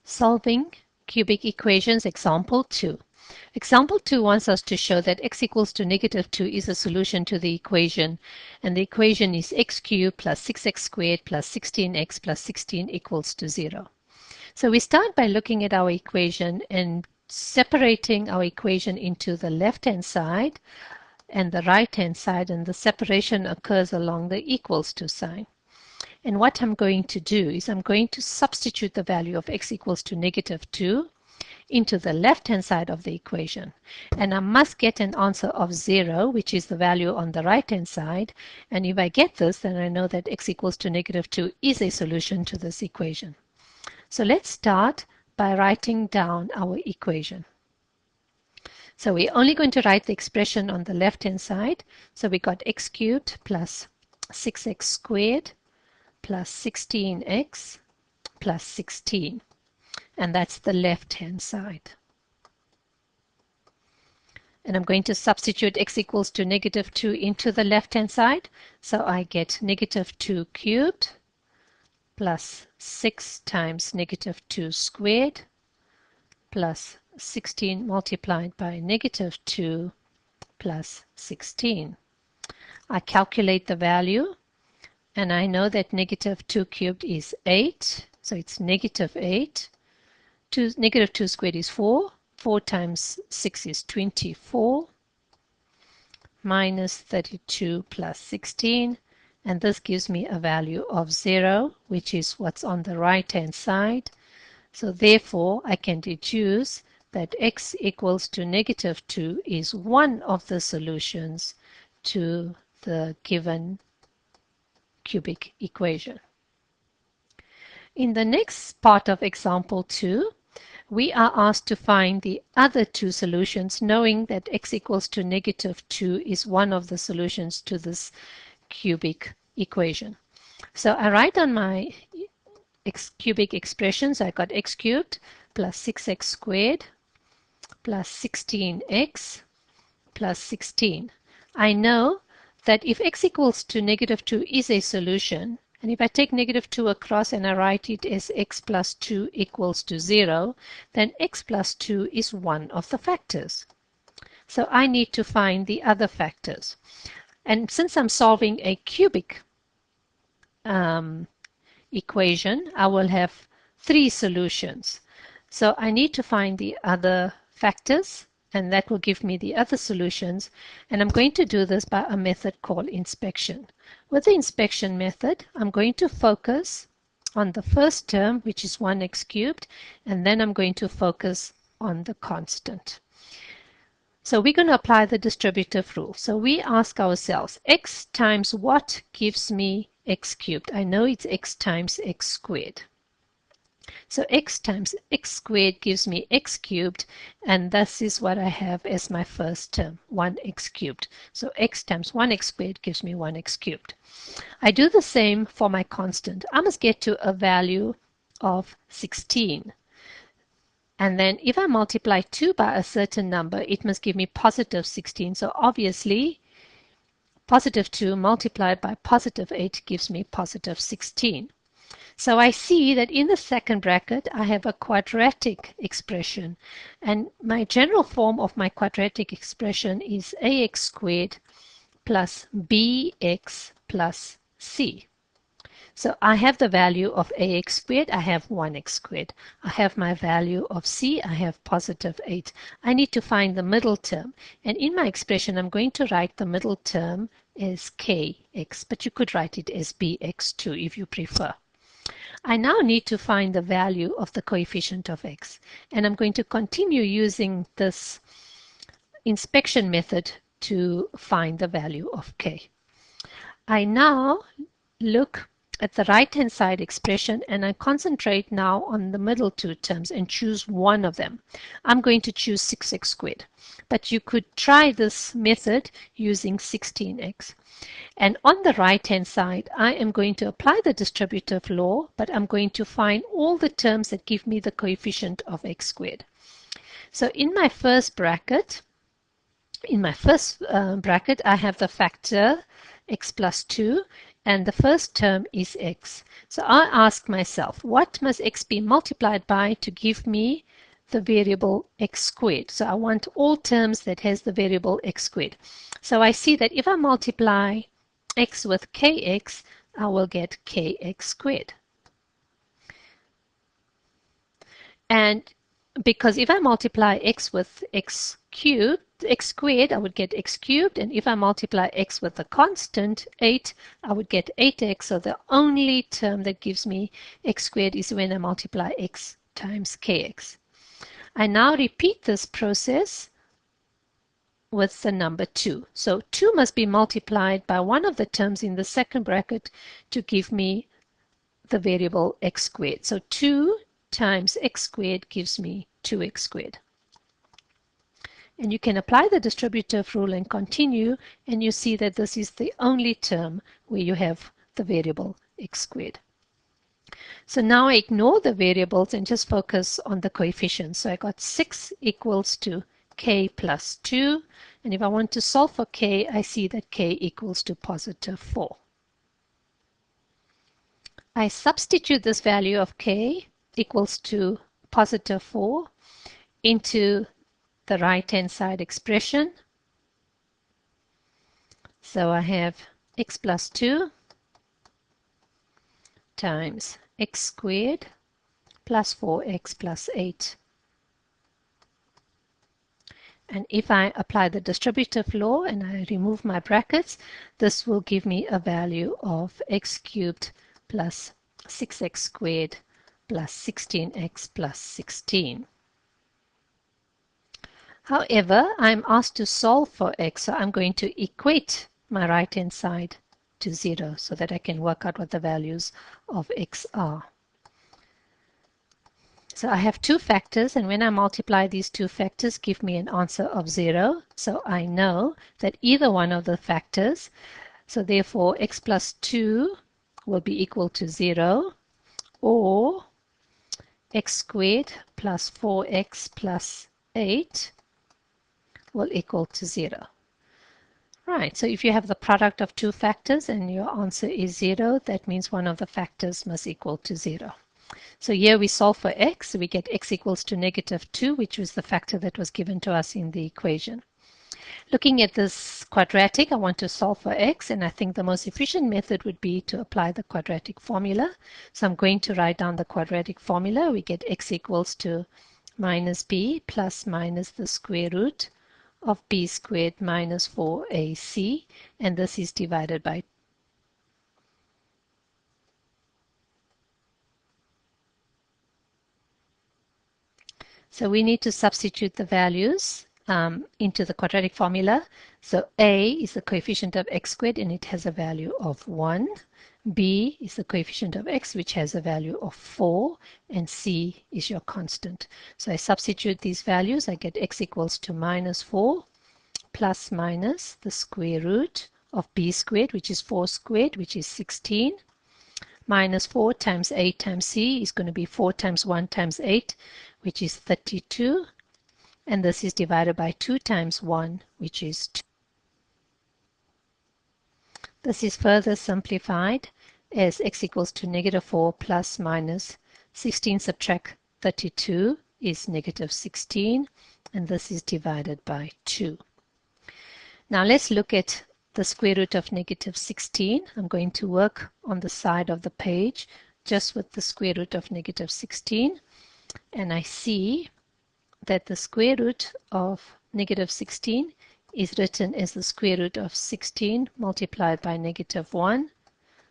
Solving cubic equations, example 2. Example 2 wants us to show that x equals to -2 is a solution to the equation, and the equation is x cubed plus 6x squared plus 16x plus 16 equals to 0. So we start by looking at our equation and separating our equation into the left-hand side and the right-hand side, and the separation occurs along the equals to sign. And what I'm going to do is I'm going to substitute the value of x equals to -2 into the left-hand side of the equation. And I must get an answer of 0, which is the value on the right-hand side. And if I get this, then I know that x equals to -2 is a solution to this equation. So let's start by writing down our equation. So we're only going to write the expression on the left-hand side. So we got x cubed plus 6x squared plus 16x plus 16, and that's the left-hand side. And I'm going to substitute x equals to -2 into the left-hand side, so I get -2 cubed plus 6 times -2 squared plus 16 multiplied by -2 plus 16. I calculate the value, and I know that -2 cubed is 8, so it's -8. -2 squared is 4. 4 times 6 is 24, minus 32 plus 16, and this gives me a value of 0, which is what's on the right-hand side. So therefore, I can deduce that x equals to -2 is one of the solutions to the given cubic equation. In the next part of example 2, we are asked to find the other two solutions, knowing that x equals to -2 is one of the solutions to this cubic equation. So I write on my cubic expressions, I got x cubed plus 6x squared plus 16x plus 16. I know that if x equals to -2 is a solution, and if I take -2 across and I write it as x plus 2 equals to 0, then x plus 2 is one of the factors. So I need to find the other factors. And since I'm solving a cubic equation, I will have 3 solutions. So I need to find the other factors, and that will give me the other solutions. And I'm going to do this by a method called inspection. With the inspection method, I'm going to focus on the first term, which is 1x cubed, and then I'm going to focus on the constant. So we're going to apply the distributive rule. So we ask ourselves, x times what gives me x cubed? I know it's x times x squared. So x times x squared gives me x cubed, and this is what I have as my first term, 1x cubed. So x times 1x squared gives me 1x cubed. I do the same for my constant. I must get to a value of 16. And then if I multiply 2 by a certain number, it must give me positive 16. So obviously, positive 2 multiplied by positive 8 gives me positive 16. So I see that in the second bracket, I have a quadratic expression. And my general form of my quadratic expression is ax squared plus bx plus c. So I have the value of ax squared, I have 1x squared. I have my value of c, I have positive 8. I need to find the middle term. And in my expression, I'm going to write the middle term as kx, but you could write it as bx too if you prefer. I now need to find the value of the coefficient of x, and I'm going to continue using this inspection method to find the value of k. I now look at the right-hand side expression, and I concentrate now on the middle two terms and choose one of them. I'm going to choose 6x squared, but you could try this method using 16x. And on the right-hand side, I am going to apply the distributive law, but I'm going to find all the terms that give me the coefficient of x squared. So in my first bracket, I have the factor x plus 2. and the first term is x. So I ask myself, what must x be multiplied by to give me the variable x squared? So I want all terms that has the variable x squared. So I see that if I multiply x with kx, I will get kx squared. And because if I multiply x with x squared, I would get x cubed, and if I multiply x with the constant 8, I would get 8x. So the only term that gives me x squared is when I multiply x times kx. I now repeat this process with the number 2. So 2 must be multiplied by one of the terms in the second bracket to give me the variable x squared. So 2 times x squared gives me 2x squared. And you can apply the distributive rule and continue, and you see that this is the only term where you have the variable x squared. So now I ignore the variables and just focus on the coefficients. So I got 6 equals to k plus 2, and if I want to solve for k, I see that k equals to positive 4. I substitute this value of k equals to positive 4 into the right-hand side expression. So I have x plus 2 times x squared plus 4x plus 8. And if I apply the distributive law and I remove my brackets, this will give me a value of x cubed plus 6x squared plus 16x plus 16. However, I'm asked to solve for x, so I'm going to equate my right-hand side to 0 so that I can work out what the values of x are. So I have two factors, and when I multiply these two factors, give me an answer of 0. So I know that either one of the factors, so therefore x plus 2 will be equal to 0, or x squared plus 4x plus 8 will equal to 0. Right, so if you have the product of two factors and your answer is 0, that means one of the factors must equal to 0. So here we solve for x, we get x equals to negative 2, which was the factor that was given to us in the equation. Looking at this quadratic, I want to solve for x, and I think the most efficient method would be to apply the quadratic formula. So I'm going to write down the quadratic formula. We get x equals to minus b plus minus the square root of b squared minus 4ac, and this is divided by 2. So we need to substitute the values into the quadratic formula. So a is the coefficient of x squared, and it has a value of 1. b is the coefficient of x, which has a value of 4, and c is your constant. So I substitute these values. I get x equals to minus 4 plus minus the square root of b squared, which is 4 squared, which is 16. Minus 4 times 8 times c is going to be 4 times 1 times 8, which is 32. And this is divided by 2 times 1, which is 2. This is further simplified as x equals to negative 4 plus minus 16 subtract 32 is negative 16, and this is divided by 2. Now let's look at the square root of negative 16. I'm going to work on the side of the page just with the square root of negative 16, and I see that the square root of negative 16 is written as the square root of 16 multiplied by negative 1.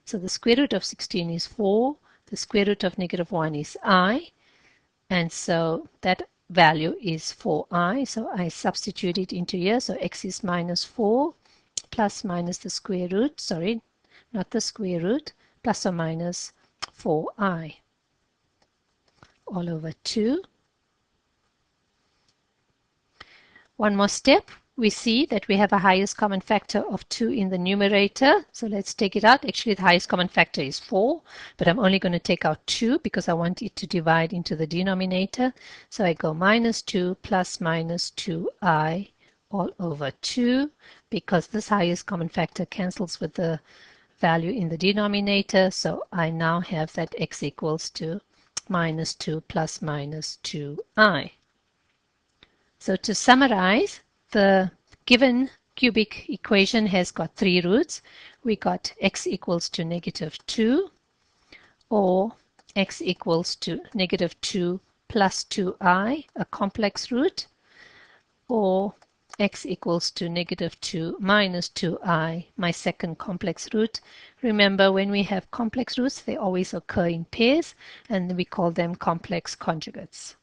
So the square root of 16 is 4, the square root of negative 1 is I, and so that value is 4i. So I substitute it into here. So x is minus 4 plus minus the square root, sorry, not the square root, plus or minus 4i all over 2. One more step. We see that we have a highest common factor of 2 in the numerator. So let's take it out. Actually, the highest common factor is 4, but I'm only going to take out 2 because I want it to divide into the denominator. So I go minus 2 plus minus 2i all over 2, because this highest common factor cancels with the value in the denominator, so I now have that x equals to minus 2 plus minus 2i. So to summarize, the given cubic equation has got three roots. We got x equals to negative 2, or x equals to negative 2 plus 2i, a complex root, or x equals to negative 2 minus 2i, my second complex root. Remember, when we have complex roots, they always occur in pairs, and we call them complex conjugates.